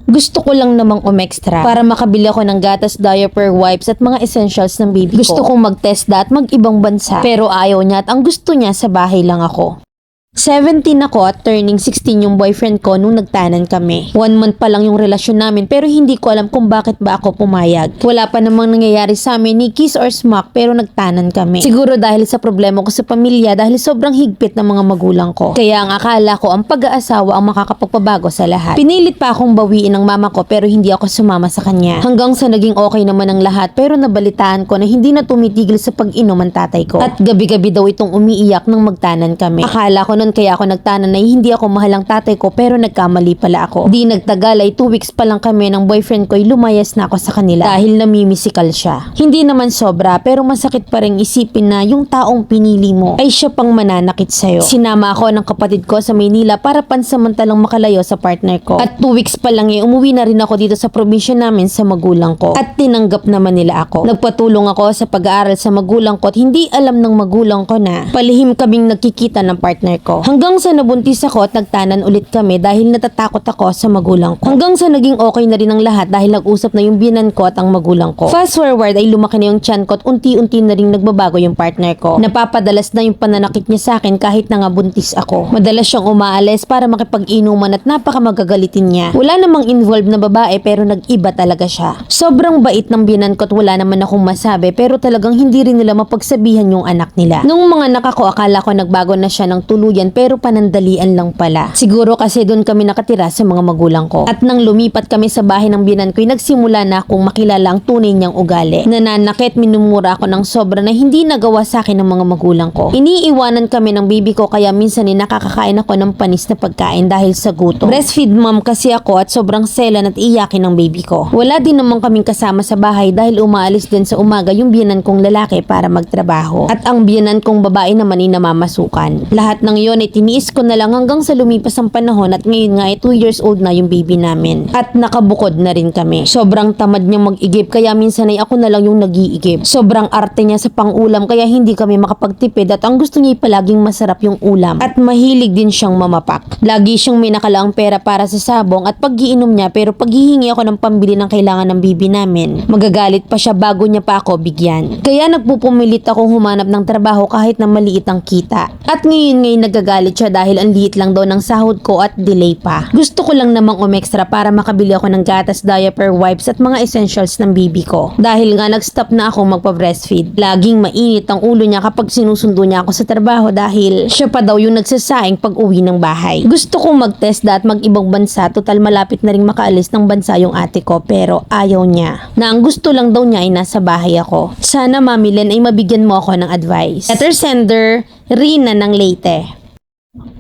Gusto ko lang namang umextra para makabili ako ng gatas, diaper, wipes at mga essentials ng baby ko. Gusto kong mag-TESDA at mag-ibang bansa. Pero ayaw niya at ang gusto niya sa bahay lang ako. 17 ako at turning 16 yung boyfriend ko nung nagtanan kami. 1 month pa lang yung relasyon namin pero hindi ko alam kung bakit ba ako pumayag. Wala pa namang nangyayari sa amin ni kiss or smack pero nagtanan kami. Siguro dahil sa problema ko sa pamilya dahil sobrang higpit ng mga magulang ko. Kaya ang akala ko ang pag-aasawa ang makakapagpabago sa lahat. Pinilit pa akong bawiin ng mama ko pero hindi ako sumama sa kanya. Hanggang sa naging okay naman ang lahat pero nabalitaan ko na hindi na tumitigil sa pag-inom ang tatay ko. At gabi-gabi daw itong umiiyak nang magtanan kami. Akala ko noon kaya ako nagtanan na hindi ako mahal ang tatay ko pero nagkamali pala ako. Di nagtagal ay 2 weeks pa lang kami ng boyfriend ko ay lumayas na ako sa kanila dahil namimisikal siya. Hindi naman sobra pero masakit pa rin isipin na yung taong pinili mo ay siya pang mananakit sa'yo. Sinama ako ng kapatid ko sa Maynila para pansamantalang makalayo sa partner ko. At 2 weeks pa lang umuwi na rin ako dito sa probinsya namin sa magulang ko. At tinanggap naman nila ako. Nagpatulong ako sa pag-aaral sa magulang ko at hindi alam ng magulang ko na palihim kaming nagkikita ng partner ko. Hanggang sa nabuntis ako at nagtanan ulit kami dahil natatakot ako sa magulang ko. Hanggang sa naging okay na rin ang lahat dahil nag-usap na yung biyenan ko at ang magulang ko. Fast forward ay lumaki na yung tiyan ko at unti-unti na rin nagbabago yung partner ko. Napapadalas na yung pananakit niya sa akin kahit na nga buntis ako. Madalas siyang umaalis para makipag-inuman at napakamagagalitin niya. Wala namang involved na babae pero nag-iba talaga siya. Sobrang bait ng biyenan ko at wala naman akong masabi pero talagang hindi rin nila mapagsabihan yung anak nila. Nung mga anak ako akala ko nagbago na siya ng tuluyan pero panandalian lang pala. Siguro kasi doon kami nakatira sa mga magulang ko. At nang lumipat kami sa bahay ng biyenan ko, nagsimula na akong makilala ang tunay niyang ugali. Nananakit, minumura ako ng sobra na hindi nagawa sa akin ng mga magulang ko. Iniiwanan kami ng baby ko kaya minsan nakakakain ako ng panis na pagkain dahil sa gutom. Breastfeed mom kasi ako at sobrang selan at iyakin ng baby ko. Wala din naman kaming kasama sa bahay dahil umaalis din sa umaga yung biyenan kong lalaki para magtrabaho. At ang biyenan kong babae naman ay namamasukan. Lahat ng yon ay tiniis ko na lang hanggang sa lumipas ang panahon at ngayon nga ay 2 years old na yung baby namin. At nakabukod na rin kami. Sobrang tamad niyang mag-igib kaya minsan ay ako na lang yung nag-iigib. Sobrang arte niya sa pang-ulam kaya hindi kami makapagtipid at ang gusto niya ay palaging masarap yung ulam. At mahilig din siyang mamapak. Lagi siyang may nakalaang pera para sa sabong at pag-iinom niya pero paghihingi ako ng pambili ng kailangan ng baby namin, magagalit pa siya bago niya pa ako bigyan. Kaya nagpupumilit akong humanap ng trabaho kahit na maliit ang kita. At ngayon nagagalit siya dahil ang liit lang daw ng sahod ko at delay pa. Gusto ko lang namang umextra para makabili ako ng gatas, diaper, wipes at mga essentials ng baby ko. Dahil nga nag-stop na ako magpa-breastfeed. Laging mainit ang ulo niya kapag sinusundo niya ako sa trabaho dahil siya pa daw yung nagsasaing pag uwi ng bahay. Gusto kong mag-TESDA at mag-ibang bansa, total malapit na rin makaalis ng bansa yung ate ko pero ayaw niya. Na ang gusto lang daw niya ay nasa bahay ako. Sana Mami Len ay mabigyan mo ako ng advice. Letter sender, Rina ng Leyte.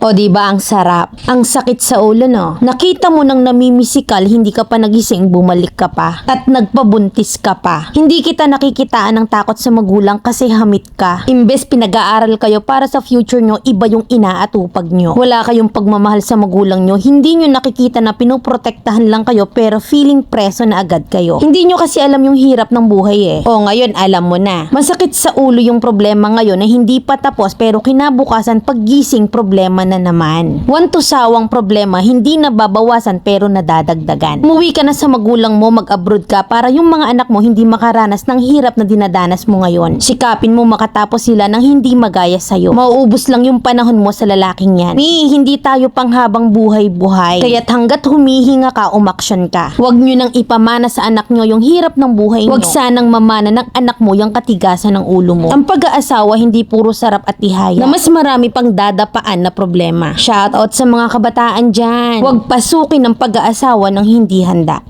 O diba ang sarap? Ang sakit sa ulo no? Nakita mo nang namimisikal, hindi ka pa nagising, bumalik ka pa. At nagpabuntis ka pa. Hindi kita nakikitaan ng takot sa magulang kasi hamit ka. Imbes pinag-aaral kayo para sa future nyo, iba yung inaatupag nyo. Wala kayong pagmamahal sa magulang nyo. Hindi nyo nakikita na pinoprotektahan lang kayo pero feeling preso na agad kayo. Hindi nyo kasi alam yung hirap ng buhay eh. O ngayon alam mo na. Masakit sa ulo yung problema ngayon na hindi pa tapos pero kinabukasan paggising problema na naman. Sawang problema, hindi nababawasan pero nadadagdagan. Umuwi ka na sa magulang mo, mag-abroad ka para yung mga anak mo hindi makaranas ng hirap na dinadanas mo ngayon. Sikapin mo makatapos sila nang hindi magaya sa'yo. Mauubos lang yung panahon mo sa lalaking yan. Hindi tayo panghabang buhay-buhay. Kaya't hanggat humihinga ka, umaksyon ka. Huwag nyo nang ipamana sa anak nyo yung hirap ng buhay nyo. Huwag sanang mamana ng anak mo yung katigasan ng ulo mo. Ang pag-aasawa hindi puro sarap at tihaya. Na mas marami pang dadapaan na problema. Shout out sa mga kabataan dyan. Huwag pasukin ang pag-aasawa ng hindi handa.